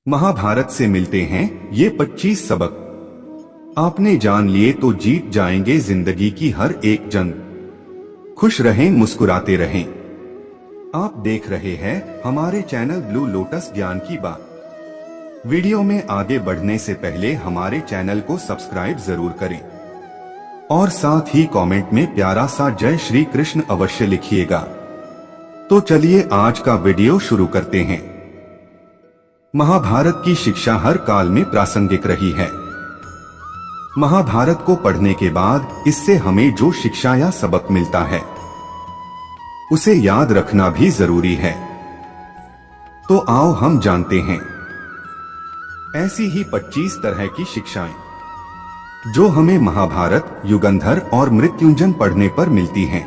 महाभारत से मिलते हैं ये 25 सबक। आपने जान लिए तो जीत जाएंगे जिंदगी की हर एक जंग। खुश रहें, मुस्कुराते रहें। आप देख रहे हैं हमारे चैनल ब्लू लोटस ज्ञान की बात। वीडियो में आगे बढ़ने से पहले हमारे चैनल को सब्सक्राइब जरूर करें और साथ ही कमेंट में प्यारा सा जय श्री कृष्ण अवश्य लिखिएगा। तो चलिए आज का वीडियो शुरू करते हैं। महाभारत की शिक्षा हर काल में प्रासंगिक रही है। महाभारत को पढ़ने के बाद इससे हमें जो शिक्षा या सबक मिलता है उसे याद रखना भी जरूरी है। तो आओ हम जानते हैं ऐसी ही 25 तरह की शिक्षाएं जो हमें महाभारत, युगंधर और मृत्युंजय पढ़ने पर मिलती हैं।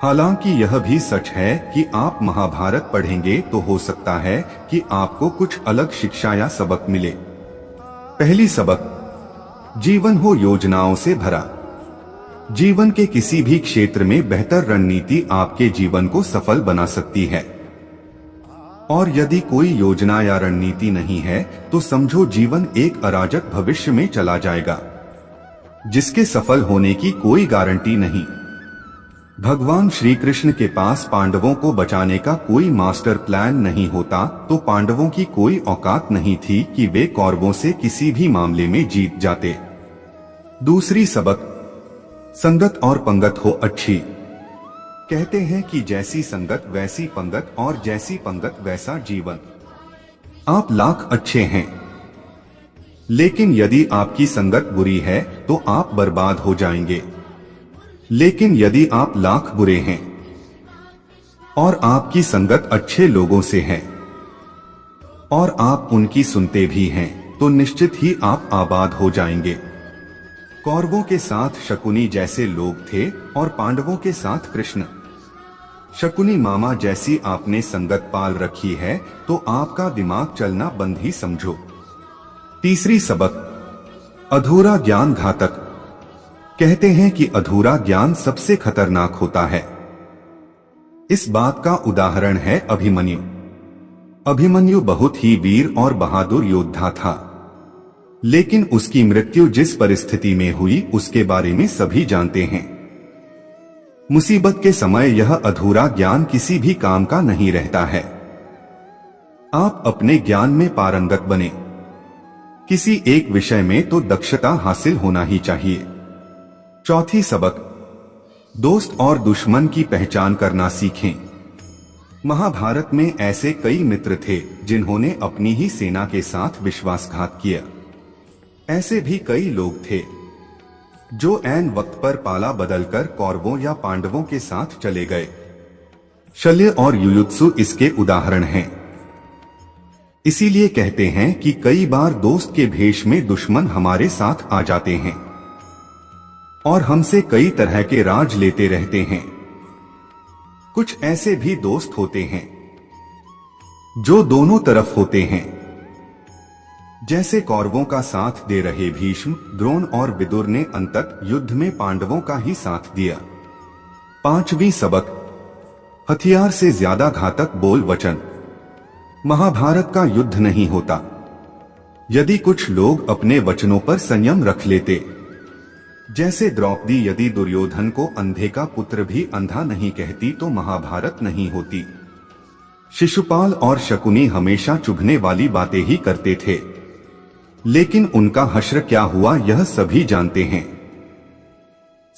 हालांकि यह भी सच है कि आप महाभारत पढ़ेंगे तो हो सकता है कि आपको कुछ अलग शिक्षा या सबक मिले। पहली सबक, जीवन हो योजनाओं से भरा। जीवन के किसी भी क्षेत्र में बेहतर रणनीति आपके जीवन को सफल बना सकती है। और यदि कोई योजना या रणनीति नहीं है तो समझो जीवन एक अराजक भविष्य में चला जाएगा जिसके सफल होने की कोई गारंटी नहीं। भगवान श्री कृष्ण के पास पांडवों को बचाने का कोई मास्टर प्लान नहीं होता तो पांडवों की कोई औकात नहीं थी कि वे कौरवों से किसी भी मामले में जीत जाते। दूसरी सबक, संगत और पंगत हो अच्छी। कहते हैं कि जैसी संगत वैसी पंगत और जैसी पंगत वैसा जीवन। आप लाख अच्छे हैं लेकिन यदि आपकी संगत बुरी है तो आप बर्बाद हो जाएंगे। लेकिन यदि आप लाख बुरे हैं और आपकी संगत अच्छे लोगों से है और आप उनकी सुनते भी हैं तो निश्चित ही आप आबाद हो जाएंगे। कौरवों के साथ शकुनी जैसे लोग थे और पांडवों के साथ कृष्ण। शकुनी मामा जैसी आपने संगत पाल रखी है तो आपका दिमाग चलना बंद ही समझो। तीसरी सबक, अधूरा ज्ञान घातक। कहते हैं कि अधूरा ज्ञान सबसे खतरनाक होता है। इस बात का उदाहरण है अभिमन्यु। अभिमन्यु बहुत ही वीर और बहादुर योद्धा था, लेकिन उसकी मृत्यु जिस परिस्थिति में हुई उसके बारे में सभी जानते हैं। मुसीबत के समय यह अधूरा ज्ञान किसी भी काम का नहीं रहता है। आप अपने ज्ञान में पारंगत बने। किसी एक विषय में तो दक्षता हासिल होना ही चाहिए। चौथी सबक, दोस्त और दुश्मन की पहचान करना सीखें। महाभारत में ऐसे कई मित्र थे जिन्होंने अपनी ही सेना के साथ विश्वासघात किया। ऐसे भी कई लोग थे जो ऐन वक्त पर पाला बदलकर कौरवों या पांडवों के साथ चले गए। शल्य और युयुत्सु इसके उदाहरण हैं। इसीलिए कहते हैं कि कई बार दोस्त के भेष में दुश्मन हमारे साथ आ जाते हैं और हमसे कई तरह के राज लेते रहते हैं। कुछ ऐसे भी दोस्त होते हैं जो दोनों तरफ होते हैं, जैसे कौरवों का साथ दे रहे भीष्म, द्रोण और विदुर ने अंततः युद्ध में पांडवों का ही साथ दिया। पांचवी सबक, हथियार से ज्यादा घातक बोल वचन। महाभारत का युद्ध नहीं होता यदि कुछ लोग अपने वचनों पर संयम रख लेते। जैसे द्रौपदी यदि दुर्योधन को अंधे का पुत्र भी अंधा नहीं कहती तो महाभारत नहीं होती। शिशुपाल और शकुनी हमेशा चुभने वाली बातें ही करते थे, लेकिन उनका हश्र क्या हुआ यह सभी जानते हैं।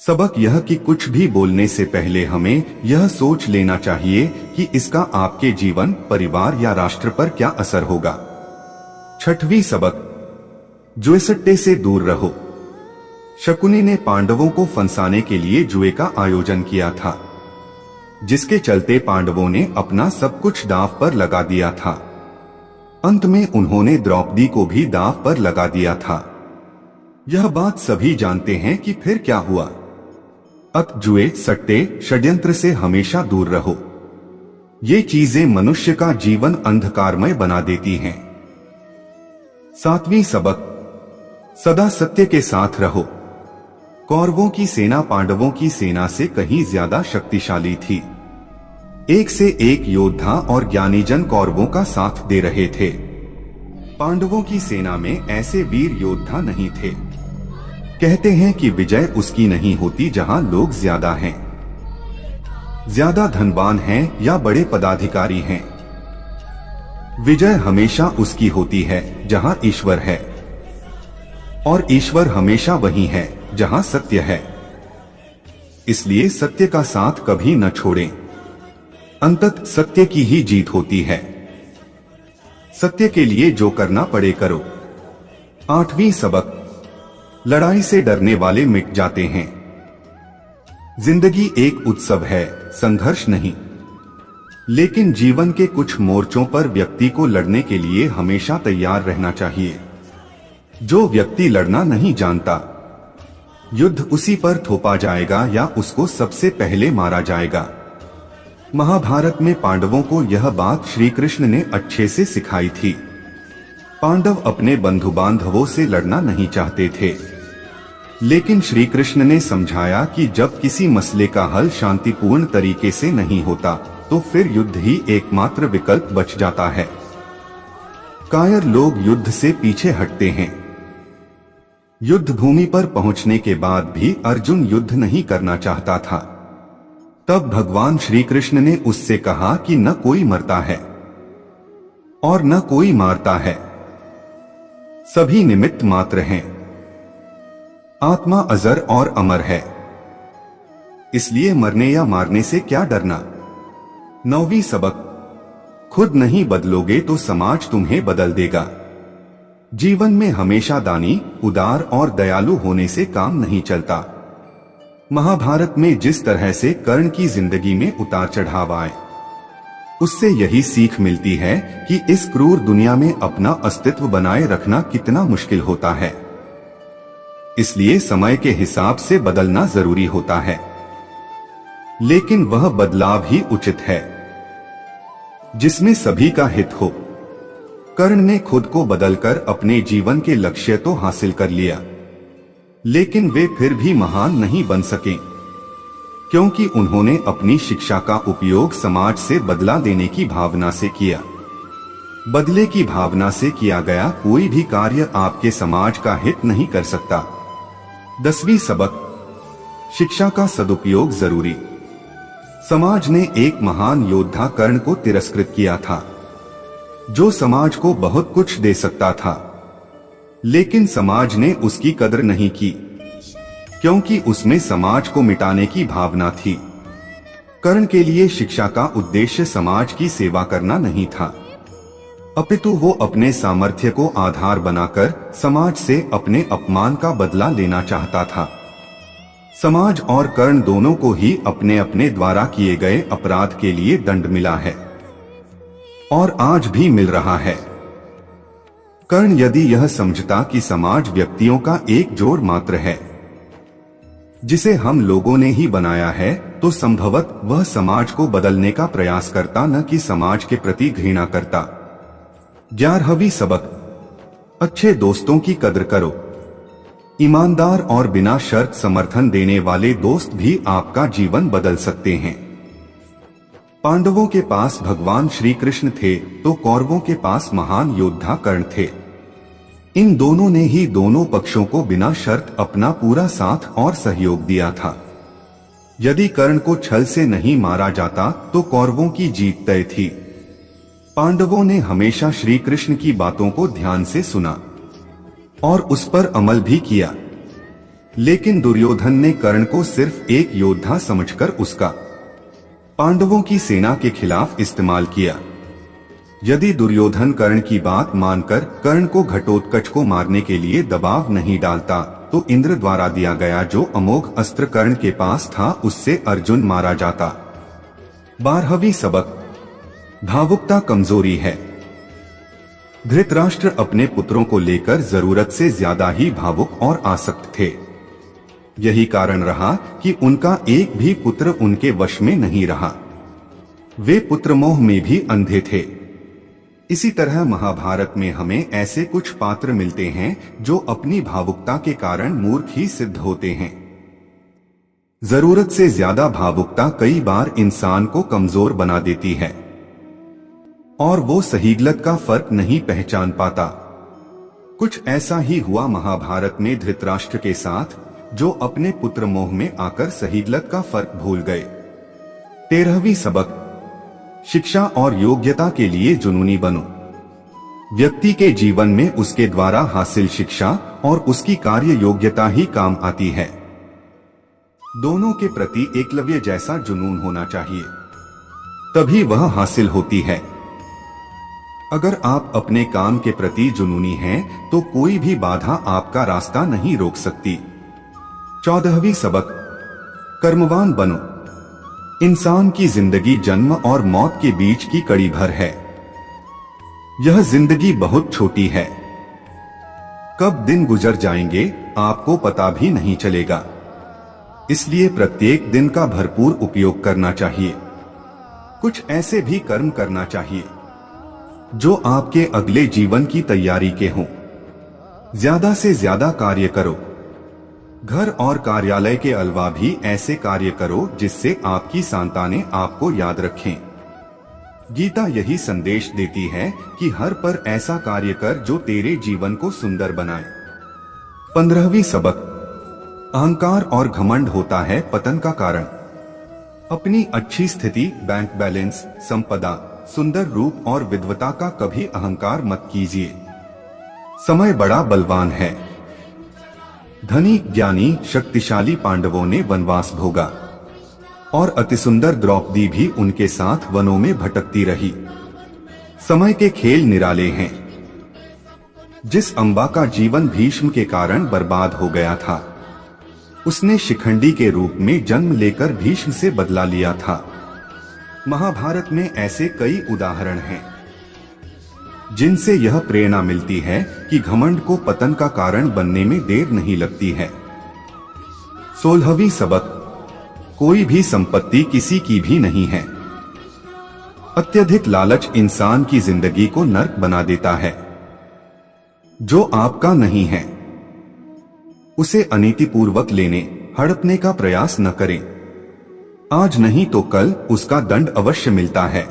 सबक यह कि कुछ भी बोलने से पहले हमें यह सोच लेना चाहिए कि इसका आपके जीवन, परिवार या राष्ट्र पर क्या असर होगा। छठवीं सबक, जुएसट्टे से दूर रहो। शकुनी ने पांडवों को फंसाने के लिए जुए का आयोजन किया था, जिसके चलते पांडवों ने अपना सब कुछ दांव पर लगा दिया था। अंत में उन्होंने द्रौपदी को भी दांव पर लगा दिया था। यह बात सभी जानते हैं कि फिर क्या हुआ। अत जुए, सट्टे, षड्यंत्र से हमेशा दूर रहो। ये चीजें मनुष्य का जीवन अंधकारमय बना देती हैं। सातवीं सबक, सदा सत्य के साथ रहो। कौरवों की सेना पांडवों की सेना से कहीं ज्यादा शक्तिशाली थी। एक से एक योद्धा और ज्ञानीजन कौरवों का साथ दे रहे थे। पांडवों की सेना में ऐसे वीर योद्धा नहीं थे। कहते हैं कि विजय उसकी नहीं होती जहां लोग ज्यादा हैं, ज्यादा धनवान हैं या बड़े पदाधिकारी हैं। विजय हमेशा उसकी होती है जहां ईश्वर है, और ईश्वर हमेशा वही है जहां सत्य है। इसलिए सत्य का साथ कभी न छोड़ें। अंततः सत्य की ही जीत होती है। सत्य के लिए जो करना पड़े करो। 8वीं सबक, लड़ाई से डरने वाले मिट जाते हैं। जिंदगी एक उत्सव है, संघर्ष नहीं। लेकिन जीवन के कुछ मोर्चों पर व्यक्ति को लड़ने के लिए हमेशा तैयार रहना चाहिए। जो व्यक्ति लड़ना नहीं जानता, युद्ध उसी पर थोपा जाएगा या उसको सबसे पहले मारा जाएगा। महाभारत में पांडवों को यह बात श्री कृष्ण ने अच्छे से सिखाई थी। पांडव अपने बंधु बांधवों से लड़ना नहीं चाहते थे, लेकिन श्री कृष्ण ने समझाया कि जब किसी मसले का हल शांतिपूर्ण तरीके से नहीं होता तो फिर युद्ध ही एकमात्र विकल्प बच जाता है। कायर लोग युद्ध से पीछे हटते हैं। युद्ध भूमि पर पहुंचने के बाद भी अर्जुन युद्ध नहीं करना चाहता था। तब भगवान श्री कृष्ण ने उससे कहा कि न कोई मरता है और न कोई मारता है, सभी निमित्त मात्र हैं। आत्मा अजर और अमर है, इसलिए मरने या मारने से क्या डरना। 9वीं सबक, खुद नहीं बदलोगे तो समाज तुम्हें बदल देगा। जीवन में हमेशा दानी, उदार और दयालु होने से काम नहीं चलता। महाभारत में जिस तरह से कर्ण की जिंदगी में उतार चढ़ाव आए, उससे यही सीख मिलती है कि इस क्रूर दुनिया में अपना अस्तित्व बनाए रखना कितना मुश्किल होता है। इसलिए समय के हिसाब से बदलना जरूरी होता है, लेकिन वह बदलाव ही उचित है जिसमें सभी का हित हो। कर्ण ने खुद को बदलकर अपने जीवन के लक्ष्य तो हासिल कर लिया, लेकिन वे फिर भी महान नहीं बन सके, क्योंकि उन्होंने अपनी शिक्षा का उपयोग समाज से बदला देने की भावना से किया। बदले की भावना से किया गया कोई भी कार्य आपके समाज का हित नहीं कर सकता। 10वीं सबक, शिक्षा का सदुपयोग जरूरी। समाज ने एक महान योद्धा कर्ण को तिरस्कृत किया था, जो समाज को बहुत कुछ दे सकता था, लेकिन समाज ने उसकी कदर नहीं की, क्योंकि उसमें समाज को मिटाने की भावना थी। कर्ण के लिए शिक्षा का उद्देश्य समाज की सेवा करना नहीं था, अपितु वो अपने सामर्थ्य को आधार बनाकर समाज से अपने अपमान का बदला लेना चाहता था। समाज और कर्ण दोनों को ही अपने अपने द्वारा किए गए अपराध के लिए दंड मिला है, और आज भी मिल रहा है। कर्ण यदि यह समझता कि समाज व्यक्तियों का एक जोड़ मात्र है, जिसे हम लोगों ने ही बनाया है, तो संभवत वह समाज को बदलने का प्रयास करता, न कि समाज के प्रति घृणा करता। 11वीं सबक, अच्छे दोस्तों की कदर करो। ईमानदार और बिना शर्त समर्थन देने वाले दोस्त भी आपका जीवन बदल सकते हैं। पांडवों के पास भगवान श्री कृष्ण थे तो कौरवों के पास महान योद्धा कर्ण थे। इन दोनों ने ही दोनों पक्षों को बिना शर्त अपना पूरा साथ और सहयोग दिया था। यदि कर्ण को छल से नहीं मारा जाता तो कौरवों की जीत तय थी। पांडवों ने हमेशा श्री कृष्ण की बातों को ध्यान से सुना और उस पर अमल भी किया, लेकिन दुर्योधन ने कर्ण को सिर्फ एक योद्धा समझकर उसका पांडवों की सेना के खिलाफ इस्तेमाल किया। यदि दुर्योधन कर्ण की बात मानकर कर्ण को घटोत्कच को मारने के लिए दबाव नहीं डालता, तो इंद्र द्वारा दिया गया जो अमोघ अस्त्र कर्ण के पास था उससे अर्जुन मारा जाता। 12वीं सबक, भावुकता कमजोरी है। धृतराष्ट्र अपने पुत्रों को लेकर जरूरत से ज्यादा ही भावुक और आसक्त थे। यही कारण रहा कि उनका एक भी पुत्र उनके वश में नहीं रहा। वे पुत्र मोह में भी अंधे थे। इसी तरह महाभारत में हमें ऐसे कुछ पात्र मिलते हैं जो अपनी भावुकता के कारण मूर्ख ही सिद्ध होते हैं। जरूरत से ज्यादा भावुकता कई बार इंसान को कमजोर बना देती है और वो सही गलत का फर्क नहीं पहचान पाता। कुछ ऐसा ही हुआ महाभारत में धृतराष्ट्र के साथ, जो अपने पुत्र मोह में आकर सही गलत का फर्क भूल गए। 13वीं सबक, शिक्षा और योग्यता के लिए जुनूनी बनो। व्यक्ति के जीवन में उसके द्वारा हासिल शिक्षा और उसकी कार्य योग्यता ही काम आती है। दोनों के प्रति एकलव्य जैसा जुनून होना चाहिए, तभी वह हासिल होती है। अगर आप अपने काम के प्रति जुनूनी हैं, तो कोई भी बाधा आपका रास्ता नहीं रोक सकती। 14वीं सबक, कर्मवान बनो। इंसान की जिंदगी जन्म और मौत के बीच की कड़ी भर है। यह जिंदगी बहुत छोटी है। कब दिन गुजर जाएंगे आपको पता भी नहीं चलेगा। इसलिए प्रत्येक दिन का भरपूर उपयोग करना चाहिए। कुछ ऐसे भी कर्म करना चाहिए जो आपके अगले जीवन की तैयारी के हों। ज्यादा से ज्यादा कार्य करो। घर और कार्यालय के अलावा भी ऐसे कार्य करो जिससे आपकी संतानें आपको याद रखें। गीता यही संदेश देती है कि हर पर ऐसा कार्य कर जो तेरे जीवन को सुंदर बनाए। 15वीं सबक, अहंकार और घमंड होता है पतन का कारण। अपनी अच्छी स्थिति, बैंक बैलेंस, संपदा, सुंदर रूप और विद्वता का कभी अहंकार मत कीजिए। समय बड़ा बलवान है। धनी, ज्ञानी, शक्तिशाली पांडवों ने वनवास भोगा और अतिसुंदर द्रौपदी भी उनके साथ वनों में भटकती रही। समय के खेल निराले हैं। जिस अम्बा का जीवन भीष्म के कारण बर्बाद हो गया था, उसने शिखंडी के रूप में जन्म लेकर भीष्म से बदला लिया था। महाभारत में ऐसे कई उदाहरण हैं जिनसे यह प्रेरणा मिलती है कि घमंड को पतन का कारण बनने में देर नहीं लगती है। 16वीं सबक, कोई भी संपत्ति किसी की भी नहीं है। अत्यधिक लालच इंसान की जिंदगी को नर्क बना देता है। जो आपका नहीं है उसे अनीतिपूर्वक लेने, हड़पने का प्रयास न करें। आज नहीं तो कल उसका दंड अवश्य मिलता है।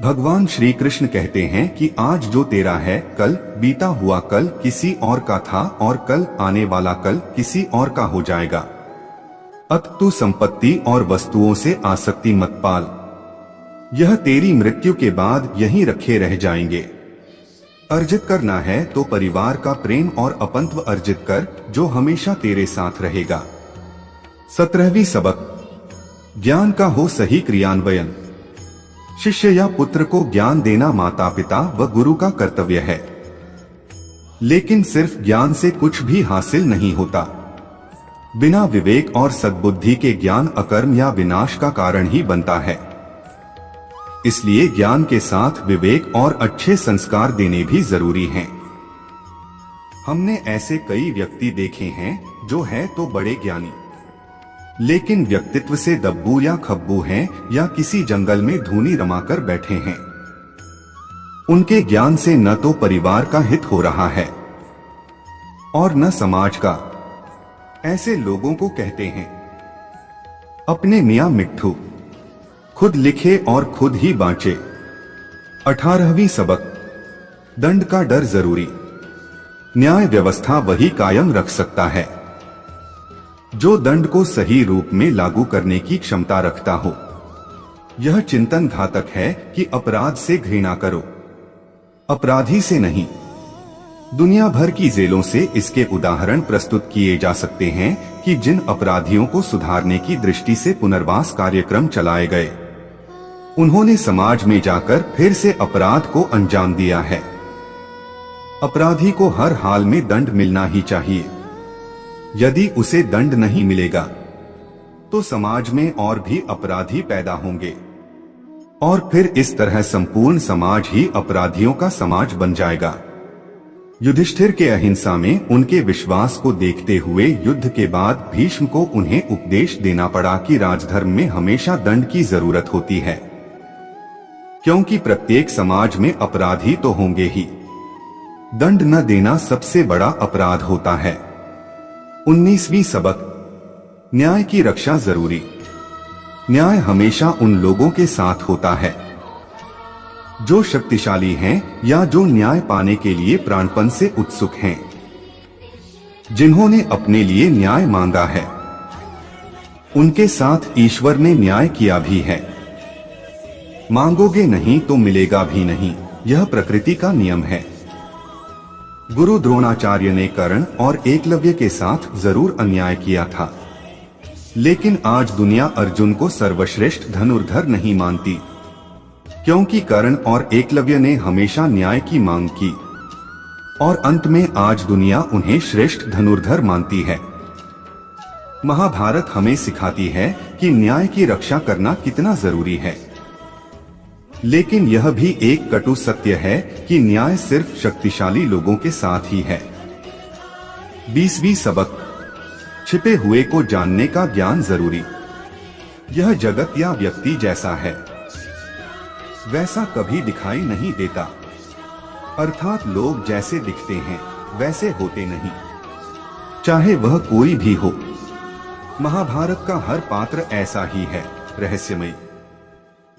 भगवान श्री कृष्ण कहते हैं कि आज जो तेरा है, कल बीता हुआ कल किसी और का था और कल आने वाला कल किसी और का हो जाएगा। अत तू संपत्ति और वस्तुओं से आसक्ति मत पाल। यह तेरी मृत्यु के बाद यहीं रखे रह जाएंगे। अर्जित करना है तो परिवार का प्रेम और अपनत्व अर्जित कर, जो हमेशा तेरे साथ रहेगा। 17वीं सबक, ज्ञान का हो सही क्रियान्वयन। शिष्य या पुत्र को ज्ञान देना माता पिता व गुरु का कर्तव्य है, लेकिन सिर्फ ज्ञान से कुछ भी हासिल नहीं होता। बिना विवेक और सद्बुद्धि के ज्ञान अकर्म या विनाश का कारण ही बनता है। इसलिए ज्ञान के साथ विवेक और अच्छे संस्कार देने भी जरूरी हैं। हमने ऐसे कई व्यक्ति देखे हैं जो है तो बड़े ज्ञानी, लेकिन व्यक्तित्व से दब्बू या खब्बू हैं या किसी जंगल में धूनी रमाकर बैठे हैं। उनके ज्ञान से न तो परिवार का हित हो रहा है और न समाज का। ऐसे लोगों को कहते हैं अपने मियां मिट्ठू, खुद लिखे और खुद ही बांचे। 18वीं सबक, दंड का डर जरूरी। न्याय व्यवस्था वही कायम रख सकता है जो दंड को सही रूप में लागू करने की क्षमता रखता हो। यह चिंतन घातक है कि अपराध से घृणा करो, अपराधी से नहीं। दुनिया भर की जेलों से इसके उदाहरण प्रस्तुत किए जा सकते हैं कि जिन अपराधियों को सुधारने की दृष्टि से पुनर्वास कार्यक्रम चलाए गए, उन्होंने समाज में जाकर फिर से अपराध को अंजाम दिया है। अपराधी को हर हाल में दंड मिलना ही चाहिए। यदि उसे दंड नहीं मिलेगा तो समाज में और भी अपराधी पैदा होंगे और फिर इस तरह संपूर्ण समाज ही अपराधियों का समाज बन जाएगा। युधिष्ठिर के अहिंसा में उनके विश्वास को देखते हुए युद्ध के बाद भीष्म को उन्हें उपदेश देना पड़ा कि राजधर्म में हमेशा दंड की जरूरत होती है, क्योंकि प्रत्येक समाज में अपराधी तो होंगे ही। दंड न देना सबसे बड़ा अपराध होता है। 19वीं सबक, न्याय की रक्षा जरूरी। न्याय हमेशा उन लोगों के साथ होता है जो शक्तिशाली हैं या जो न्याय पाने के लिए प्राणपण से उत्सुक हैं, जिन्होंने अपने लिए न्याय मांगा है, उनके साथ ईश्वर ने न्याय किया भी है। मांगोगे नहीं तो मिलेगा भी नहीं, यह प्रकृति का नियम है। गुरु द्रोणाचार्य ने कर्ण और एकलव्य के साथ जरूर अन्याय किया था, लेकिन आज दुनिया अर्जुन को सर्वश्रेष्ठ धनुर्धर नहीं मानती, क्योंकि कर्ण और एकलव्य ने हमेशा न्याय की मांग की और अंत में आज दुनिया उन्हें श्रेष्ठ धनुर्धर मानती है। महाभारत हमें सिखाती है कि न्याय की रक्षा करना कितना जरूरी है, लेकिन यह भी एक कटु सत्य है कि न्याय सिर्फ शक्तिशाली लोगों के साथ ही है। 20वीं सबक, छिपे हुए को जानने का ज्ञान जरूरी। यह जगत या व्यक्ति जैसा है वैसा कभी दिखाई नहीं देता, अर्थात लोग जैसे दिखते हैं वैसे होते नहीं, चाहे वह कोई भी हो। महाभारत का हर पात्र ऐसा ही है, रहस्यमय।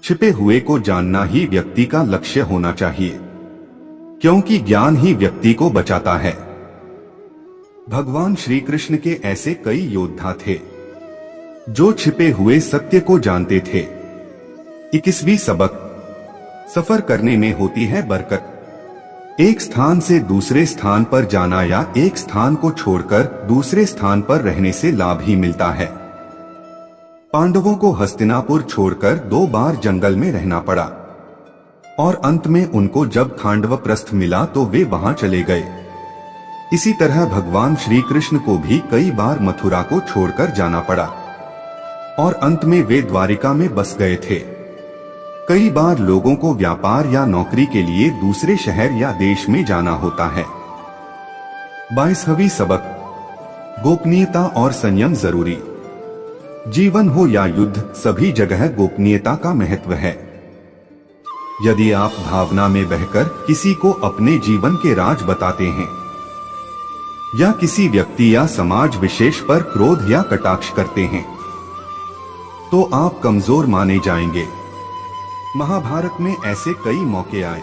छिपे हुए को जानना ही व्यक्ति का लक्ष्य होना चाहिए, क्योंकि ज्ञान ही व्यक्ति को बचाता है। भगवान श्री कृष्ण के ऐसे कई योद्धा थे जो छिपे हुए सत्य को जानते थे। 21वीं सबक, सफर करने में होती है बरकत। एक स्थान से दूसरे स्थान पर जाना या एक स्थान को छोड़कर दूसरे स्थान पर रहने से लाभ ही मिलता है। पांडवों को हस्तिनापुर छोड़कर 2 बार जंगल में रहना पड़ा और अंत में उनको जब खांडवप्रस्थ मिला तो वे वहां चले गए। इसी तरह भगवान श्री कृष्ण को भी कई बार मथुरा को छोड़कर जाना पड़ा और अंत में वे द्वारिका में बस गए थे। कई बार लोगों को व्यापार या नौकरी के लिए दूसरे शहर या देश में जाना होता है। 22वीं सबक, गोपनीयता और संयम जरूरी। जीवन हो या युद्ध, सभी जगह गोपनीयता का महत्व है। यदि आप भावना में बहकर किसी को अपने जीवन के राज बताते हैं या किसी व्यक्ति या समाज विशेष पर क्रोध या कटाक्ष करते हैं तो आप कमजोर माने जाएंगे। महाभारत में ऐसे कई मौके आए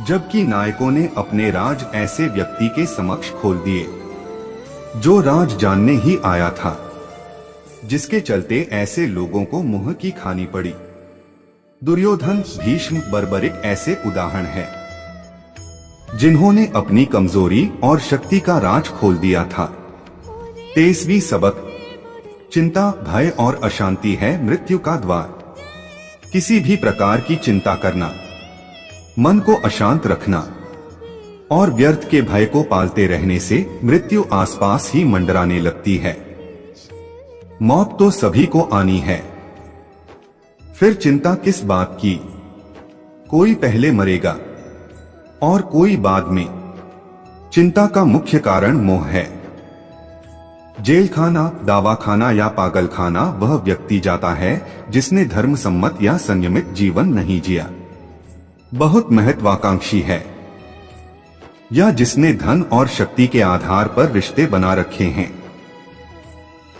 जबकि नायकों ने अपने राज ऐसे व्यक्ति के समक्ष खोल दिए जो राज जानने ही आया था, जिसके चलते ऐसे लोगों को मुंह की खानी पड़ी। दुर्योधन, भीष्म, बर्बरिक ऐसे उदाहरण हैं जिन्होंने अपनी कमजोरी और शक्ति का राज खोल दिया था। 23वीं सबक, चिंता, भय और अशांति है मृत्यु का द्वार। किसी भी प्रकार की चिंता करना, मन को अशांत रखना और व्यर्थ के भय को पालते रहने से मृत्यु आसपास ही मंडराने लगती है। मौत तो सभी को आनी है, फिर चिंता किस बात की? कोई पहले मरेगा और कोई बाद में। चिंता का मुख्य कारण मोह है। जेल खाना, दावाखाना या पागलखाना वह व्यक्ति जाता है जिसने धर्म सम्मत या संयमित जीवन नहीं जिया, बहुत महत्वाकांक्षी है, या जिसने धन और शक्ति के आधार पर रिश्ते बना रखे हैं,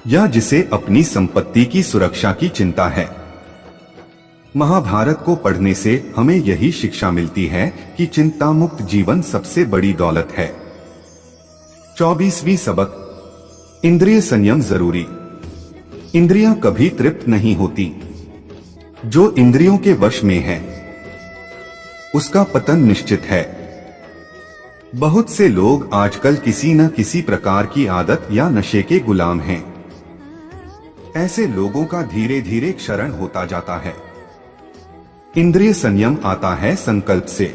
या जिसे अपनी संपत्ति की सुरक्षा की चिंता है। महाभारत को पढ़ने से हमें यही शिक्षा मिलती है कि चिंता मुक्त जीवन सबसे बड़ी दौलत है। 24वीं सबक, इंद्रिय संयम जरूरी। इंद्रियां कभी तृप्त नहीं होती। जो इंद्रियों के वश में है उसका पतन निश्चित है। बहुत से लोग आजकल किसी न किसी प्रकार की आदत या नशे के गुलाम हैं। ऐसे लोगों का धीरे धीरे क्षरण होता जाता है। इंद्रिय संयम आता है संकल्प से।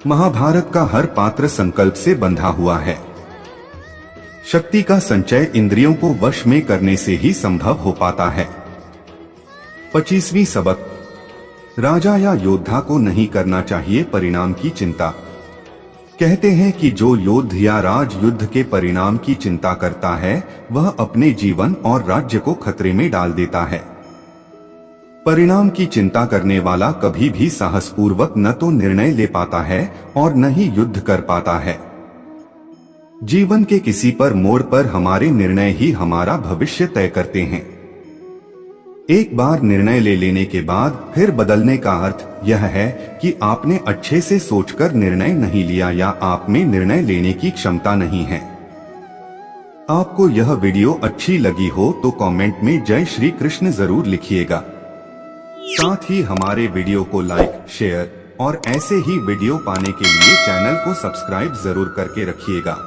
महाभारत का हर पात्र संकल्प से बंधा हुआ है। शक्ति का संचय इंद्रियों को वश में करने से ही संभव हो पाता है। 25वीं सबक, राजा या योद्धा को नहीं करना चाहिए परिणाम की चिंता। कहते हैं कि जो योद्ध या राज युद्ध के परिणाम की चिंता करता है वह अपने जीवन और राज्य को खतरे में डाल देता है। परिणाम की चिंता करने वाला कभी भी साहसपूर्वक न तो निर्णय ले पाता है और न ही युद्ध कर पाता है। जीवन के किसी पर मोड़ पर हमारे निर्णय ही हमारा भविष्य तय करते हैं। एक बार निर्णय ले लेने के बाद फिर बदलने का अर्थ यह है कि आपने अच्छे से सोचकर निर्णय नहीं लिया या आप में निर्णय लेने की क्षमता नहीं है। आपको यह वीडियो अच्छी लगी हो तो कमेंट में जय श्री कृष्ण जरूर लिखिएगा। साथ ही हमारे वीडियो को लाइक, शेयर और ऐसे ही वीडियो पाने के लिए चैनल को सब्सक्राइब जरूर करके रखिएगा।